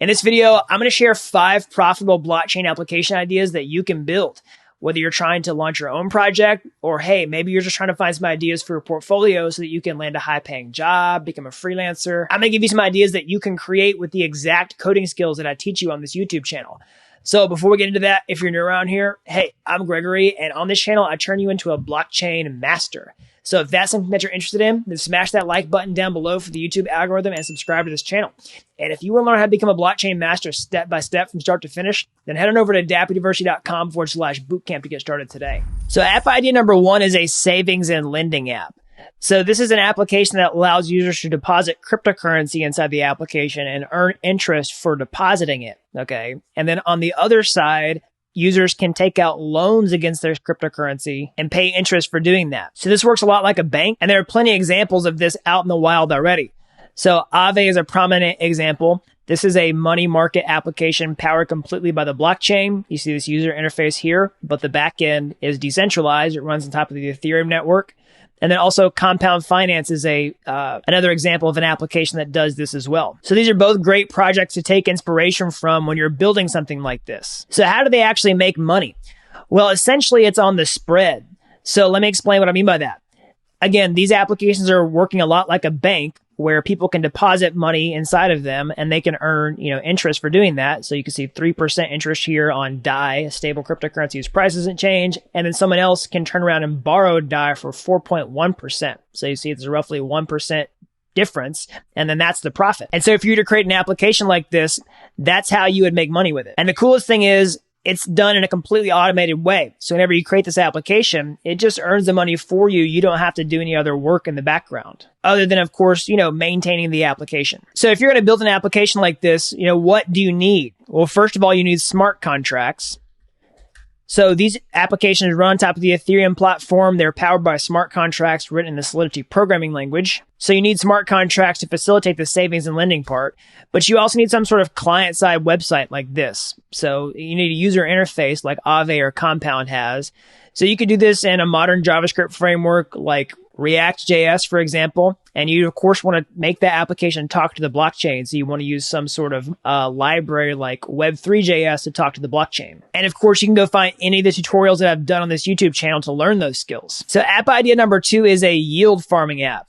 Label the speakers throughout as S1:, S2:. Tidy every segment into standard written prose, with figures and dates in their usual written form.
S1: In this video, I'm going to share 5 profitable blockchain application ideas that you can build. Whether you're trying to launch your own project or, hey, maybe you're just trying to find some ideas for your portfolio so that you can land a high-paying job, become a freelancer. I'm going to give you some ideas that you can create with the exact coding skills that I teach you on this YouTube channel. So before we get into that, if you're new around here, hey, I'm Gregory, and on this channel, I turn you into a blockchain master. So if that's something that you're interested in, then smash that like button down below for the YouTube algorithm and subscribe to this channel. And if you want to learn how to become a blockchain master step by step from start to finish, then head on over to dappuniversity.com/bootcamp to get started today. So app idea number 1 is a savings and lending app. So this is an application that allows users to deposit cryptocurrency inside the application and earn interest for depositing it. Okay. And then on the other side, users can take out loans against their cryptocurrency and pay interest for doing that. So this works a lot like a bank, and there are plenty of examples of this out in the wild already. So Aave is a prominent example. This is a money market application powered completely by the blockchain. You see this user interface here, but the backend is decentralized. It runs on top of the Ethereum network. And then also Compound Finance is another example of an application that does this as well. So these are both great projects to take inspiration from when you're building something like this. So how do they actually make money? Well, essentially it's on the spread. So let me explain what I mean by that. Again, these applications are working a lot like a bank where people can deposit money inside of them and they can earn, interest for doing that. So you can see 3% interest here on DAI, a stable cryptocurrency whose price doesn't change. And then someone else can turn around and borrow DAI for 4.1%. So you see it's roughly 1% difference. And then that's the profit. And so if you were to create an application like this, that's how you would make money with it. And the coolest thing is, it's done in a completely automated way. So whenever you create this application, it just earns the money for you. You don't have to do any other work in the background other than, of course, maintaining the application. So if you're going to build an application like this, what do you need? Well, first of all, you need smart contracts. So these applications run on top of the Ethereum platform. They're powered by smart contracts written in the Solidity programming language. So you need smart contracts to facilitate the savings and lending part, but you also need some sort of client-side website like this. So you need a user interface like Aave or Compound has. So you could do this in a modern JavaScript framework like React.js, for example. And you, of course, want to make that application talk to the blockchain. So you want to use some sort of library like Web3.js to talk to the blockchain. And of course, you can go find any of the tutorials that I've done on this YouTube channel to learn those skills. So app idea number 2 is a yield farming app.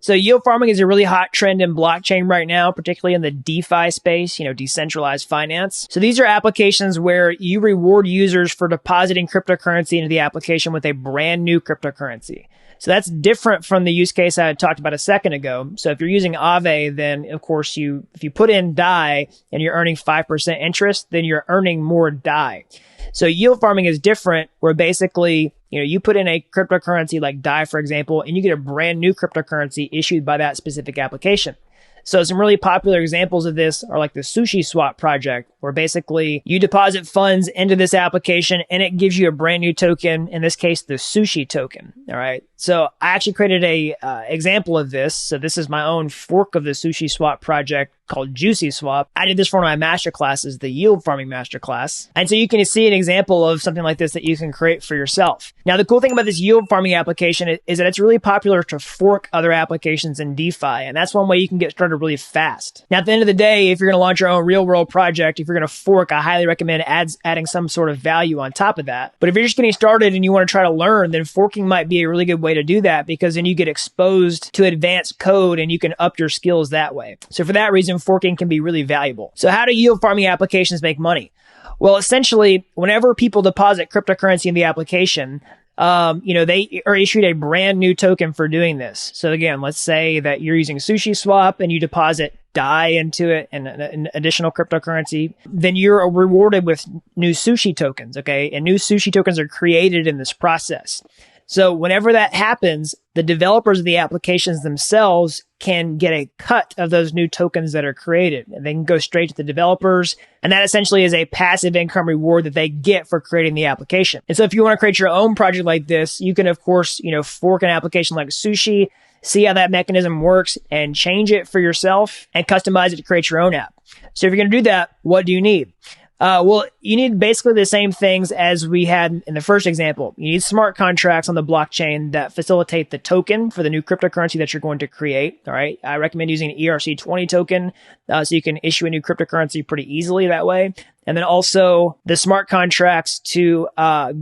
S1: So yield farming is a really hot trend in blockchain right now, particularly in the DeFi space, decentralized finance. So these are applications where you reward users for depositing cryptocurrency into the application with a brand new cryptocurrency. So that's different from the use case I talked about a second ago. So if you're using Aave, then of course if you put in DAI and you're earning 5% interest, then you're earning more DAI. So yield farming is different, where basically, you put in a cryptocurrency like DAI, for example, and you get a brand new cryptocurrency issued by that specific application. So some really popular examples of this are like the Sushi Swap project, where basically you deposit funds into this application and it gives you a brand new token, in this case, the sushi token. All right. So I actually created a example of this. So this is my own fork of the Sushi Swap project called Juicy Swap. I did this for one of my master classes, the yield farming masterclass. And so you can see an example of something like this that you can create for yourself. Now, the cool thing about this yield farming application is that it's really popular to fork other applications in DeFi. And that's one way you can get started really fast. Now, at the end of the day, if you're going to launch your own real world project, if you're going to fork, I highly recommend adding some sort of value on top of that. But if you're just getting started and you want to try to learn, then forking might be a really good way to do that, because then you get exposed to advanced code and you can up your skills that way. So for that reason, forking can be really valuable. So how do yield farming applications make money? Well, essentially, whenever people deposit cryptocurrency in the application, they are issued a brand new token for doing this. So again, let's say that you're using Sushi Swap and you deposit DAI into it and an additional cryptocurrency, then you're rewarded with new sushi tokens, okay? And new sushi tokens are created in this process. So whenever that happens, the developers of the applications themselves can get a cut of those new tokens that are created, and they can go straight to the developers. And that essentially is a passive income reward that they get for creating the application. And so if you want to create your own project like this, you can, of course, fork an application like Sushi, see how that mechanism works and change it for yourself and customize it to create your own app. So if you're going to do that, what do you need? Well, you need basically the same things as we had in the first example. You need smart contracts on the blockchain that facilitate the token for the new cryptocurrency that you're going to create. All right. I recommend using an ERC20 token so you can issue a new cryptocurrency pretty easily that way. And then also the smart contracts to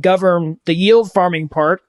S1: govern the yield farming part.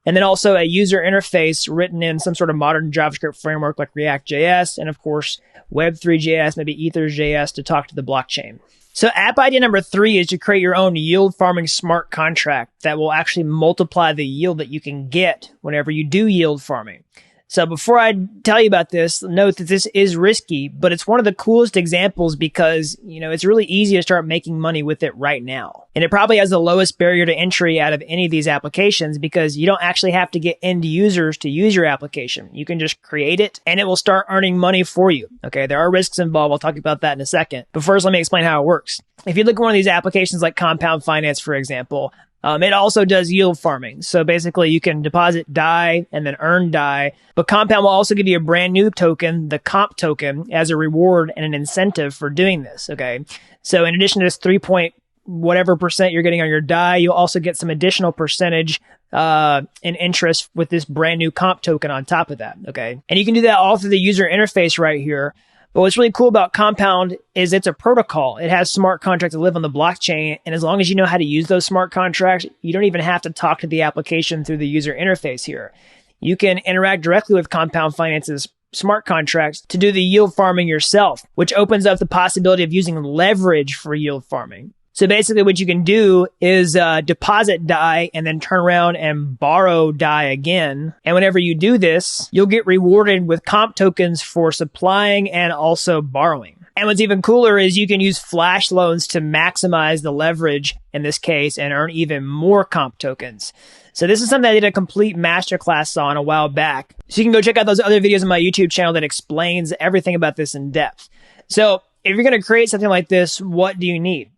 S1: And then also a user interface written in some sort of modern JavaScript framework like React.js. And of course, Web3.js, maybe Ethers.js to talk to the blockchain. So app idea number 3 is to create your own yield farming smart contract that will actually multiply the yield that you can get whenever you do yield farming. So before I tell you about this, note that this is risky, but it's one of the coolest examples because, it's really easy to start making money with it right now. And it probably has the lowest barrier to entry out of any of these applications because you don't actually have to get end users to use your application. You can just create it and it will start earning money for you. Okay, there are risks involved. I'll talk about that in a second. But first, let me explain how it works. If you look at one of these applications like Compound Finance, for example, it also does yield farming. So basically you can deposit DAI and then earn DAI, but Compound will also give you a brand new token, the comp token, as a reward and an incentive for doing this. Okay. So in addition to this 3 point whatever percent you're getting on your DAI, you'll also get some additional percentage in interest with this brand new comp token on top of that. Okay. And you can do that all through the user interface right here. But what's really cool about Compound is it's a protocol. It has smart contracts that live on the blockchain. And as long as you know how to use those smart contracts, you don't even have to talk to the application through the user interface here. You can interact directly with Compound Finance's smart contracts to do the yield farming yourself, which opens up the possibility of using leverage for yield farming. So basically what you can do is deposit DAI and then turn around and borrow DAI again. And whenever you do this, you'll get rewarded with comp tokens for supplying and also borrowing. And what's even cooler is you can use flash loans to maximize the leverage in this case and earn even more comp tokens. So this is something I did a complete masterclass on a while back. So you can go check out those other videos on my YouTube channel that explains everything about this in depth. So if you're going to create something like this, what do you need?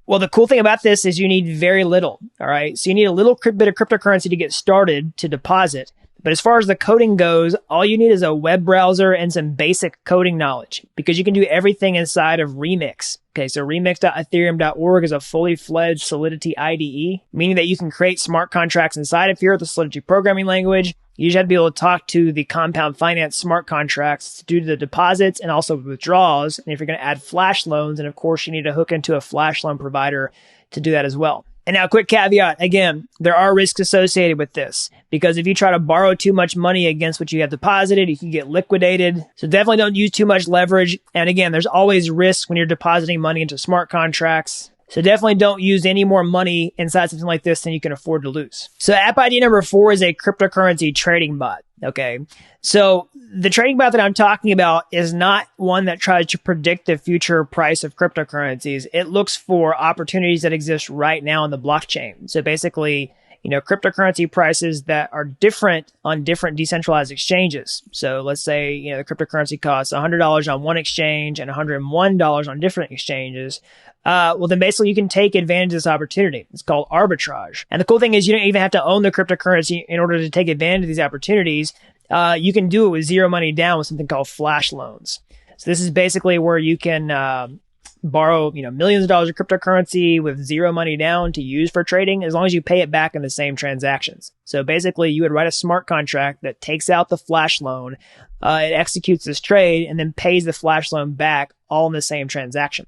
S1: Well, the cool thing about this is you need very little, all right? So you need a little bit of cryptocurrency to get started to deposit. But as far as the coding goes, all you need is a web browser and some basic coding knowledge because you can do everything inside of Remix. Okay, so remix.ethereum.org is a fully fledged Solidity IDE, meaning that you can create smart contracts inside of here with the Solidity programming language. You just have to be able to talk to the Compound Finance smart contracts to do the deposits and also withdrawals. And if you're going to add flash loans, and of course you need to hook into a flash loan provider to do that as well. And now, quick caveat, again, there are risks associated with this because if you try to borrow too much money against what you have deposited, you can get liquidated. So definitely don't use too much leverage. And again, there's always risk when you're depositing money into smart contracts. So definitely don't use any more money inside something like this than you can afford to lose. So app idea number 4 is a cryptocurrency trading bot. Okay. So the trading bot that I'm talking about is not one that tries to predict the future price of cryptocurrencies. It looks for opportunities that exist right now on the blockchain. So basically, cryptocurrency prices that are different on different decentralized exchanges. So let's say, the cryptocurrency costs $100 on one exchange and $101 on different exchanges. Well, then basically you can take advantage of this opportunity. It's called arbitrage. And the cool thing is you don't even have to own the cryptocurrency in order to take advantage of these opportunities. You can do it with zero money down with something called flash loans. So this is basically where you can borrow, millions of dollars of cryptocurrency with zero money down to use for trading as long as you pay it back in the same transactions. So basically you would write a smart contract that takes out the flash loan, it executes this trade and then pays the flash loan back all in the same transaction.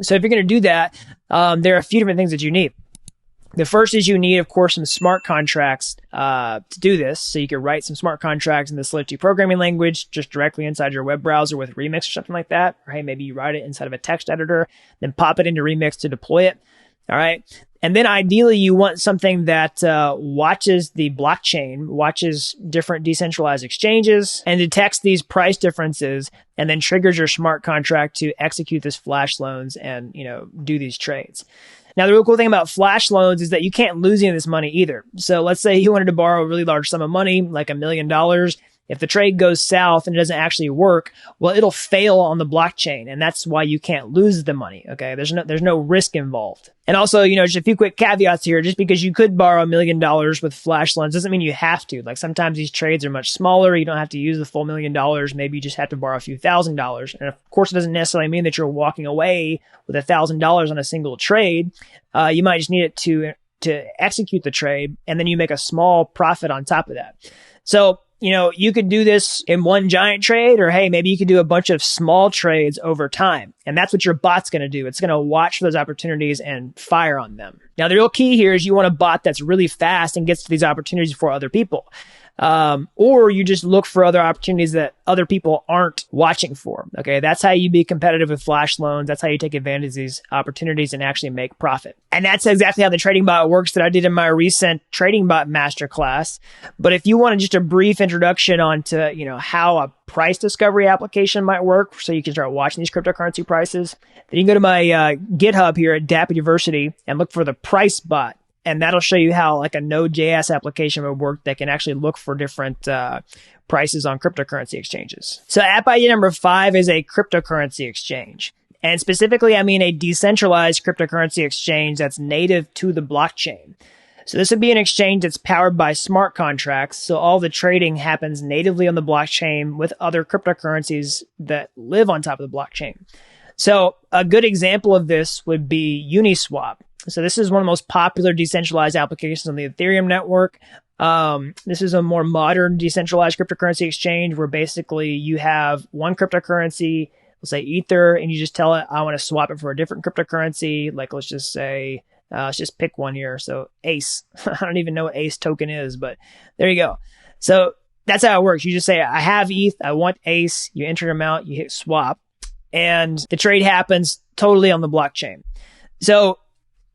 S1: So if you're going to do that, there are a few different things that you need. The first is you need, of course, some smart contracts to do this. So you can write some smart contracts in the Solidity programming language just directly inside your web browser with Remix or something like that. Or hey, maybe you write it inside of a text editor, then pop it into Remix to deploy it. All right. And then ideally you want something that watches the blockchain, watches different decentralized exchanges and detects these price differences and then triggers your smart contract to execute this flash loans and, do these trades. Now, the real cool thing about flash loans is that you can't lose any of this money either. So let's say you wanted to borrow a really large sum of money, like $1 million. If the trade goes south and it doesn't actually work, well, it'll fail on the blockchain. And that's why you can't lose the money. Okay. There's no risk involved. And also, just a few quick caveats here. Just because you could borrow $1 million with flash loans doesn't mean you have to. Like sometimes these trades are much smaller. You don't have to use the full $1 million. Maybe you just have to borrow a few $1,000s. And of course, it doesn't necessarily mean that you're walking away with $1,000 on a single trade. You might just need it to execute the trade, and then you make a small profit on top of that. So, you could do this in one giant trade, or hey, maybe you could do a bunch of small trades over time. And that's what your bot's going to do. It's going to watch for those opportunities and fire on them. Now, the real key here is you want a bot that's really fast and gets to these opportunities before other people. Or you just look for other opportunities that other people aren't watching for. Okay. That's how you be competitive with flash loans. That's how you take advantage of these opportunities and actually make profit. And that's exactly how the trading bot works that I did in my recent trading bot masterclass. But if you want just a brief introduction onto, how a price discovery application might work so you can start watching these cryptocurrency prices, then you can go to my GitHub here at Dapp University and look for the price bot. And that'll show you how like a Node.js application would work that can actually look for different prices on cryptocurrency exchanges. So app idea number 5 is a cryptocurrency exchange. And specifically, I mean a decentralized cryptocurrency exchange that's native to the blockchain. So this would be an exchange that's powered by smart contracts. So all the trading happens natively on the blockchain with other cryptocurrencies that live on top of the blockchain. So a good example of this would be Uniswap. So this is one of the most popular decentralized applications on the Ethereum network. This is a more modern decentralized cryptocurrency exchange where basically you have one cryptocurrency, let's say Ether, and you just tell it, I want to swap it for a different cryptocurrency. Like, let's just say, let's just pick one here. So ACE. I don't even know what ACE token is, but there you go. So that's how it works. You just say, I have ETH, I want ACE. You enter an amount, you hit swap, and the trade happens totally on the blockchain. So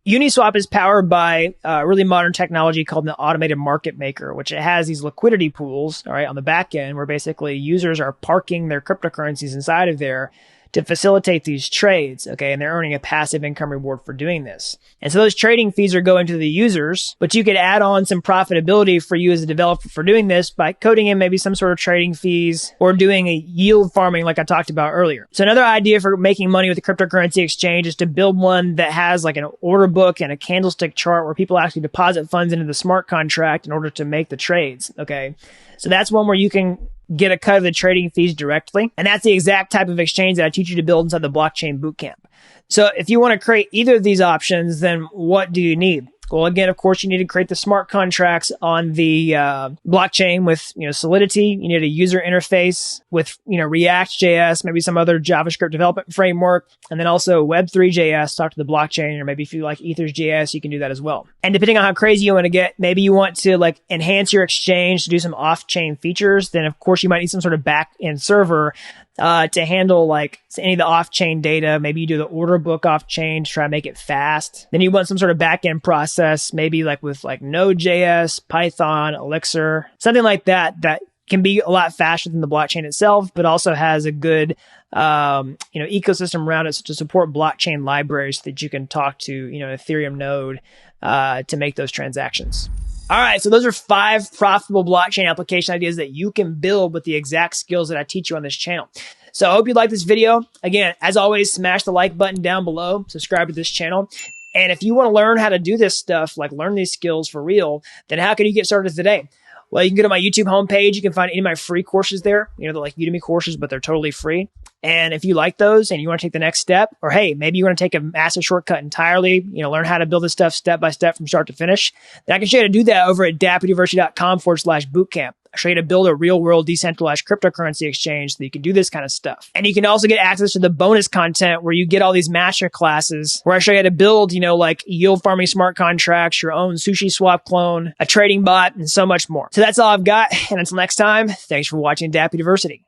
S1: Uniswap is powered by a really modern technology called an automated market maker, which it has these liquidity pools, all right, on the back end where basically users are parking their cryptocurrencies inside of there to facilitate these trades, okay, and they're earning a passive income reward for doing this. And so those trading fees are going to the users, but you could add on some profitability for you as a developer for doing this by coding in maybe some sort of trading fees or doing a yield farming like I talked about earlier. So another idea for making money with a cryptocurrency exchange is to build one that has like an order book and a candlestick chart where people actually deposit funds into the smart contract in order to make the trades, okay? So that's one where you can get a cut of the trading fees directly. And that's the exact type of exchange that I teach you to build inside the blockchain bootcamp. So if you want to create either of these options, then what do you need? Well, again, of course, you need to create the smart contracts on the blockchain with, Solidity. You need a user interface with, React.js, maybe some other JavaScript development framework, and then also Web3.js, talk to the blockchain, or maybe if you like Ethers.js, you can do that as well. And depending on how crazy you want to get, maybe you want to like enhance your exchange to do some off-chain features, then of course you might need some sort of back-end server to handle like any of the off-chain data. Maybe you do the order book off-chain to try to make it fast. Then you want some sort of back-end process, maybe like with like Node.js, Python, Elixir, something like that can be a lot faster than the blockchain itself, but also has a good, ecosystem around it to support blockchain libraries that you can talk to, Ethereum node, to make those transactions. All right. So those are 5 profitable blockchain application ideas that you can build with the exact skills that I teach you on this channel. So I hope you like this video. Again, as always, smash the like button down below, subscribe to this channel. And if you want to learn how to do this stuff, like learn these skills for real, then how can you get started today? Well, you can go to my YouTube homepage. You can find any of my free courses there. They're like Udemy courses, but they're totally free. And if you like those and you want to take the next step, or hey, maybe you want to take a massive shortcut entirely, learn how to build this stuff step by step from start to finish, then I can show you how to do that over at dappuniversity.com/bootcamp. I show you how to build a real world decentralized cryptocurrency exchange so that you can do this kind of stuff. And you can also get access to the bonus content where you get all these master classes where I show you how to build, like yield farming smart contracts, your own sushi swap clone, a trading bot, and so much more. So that's all I've got. And until next time, thanks for watching Dapp University.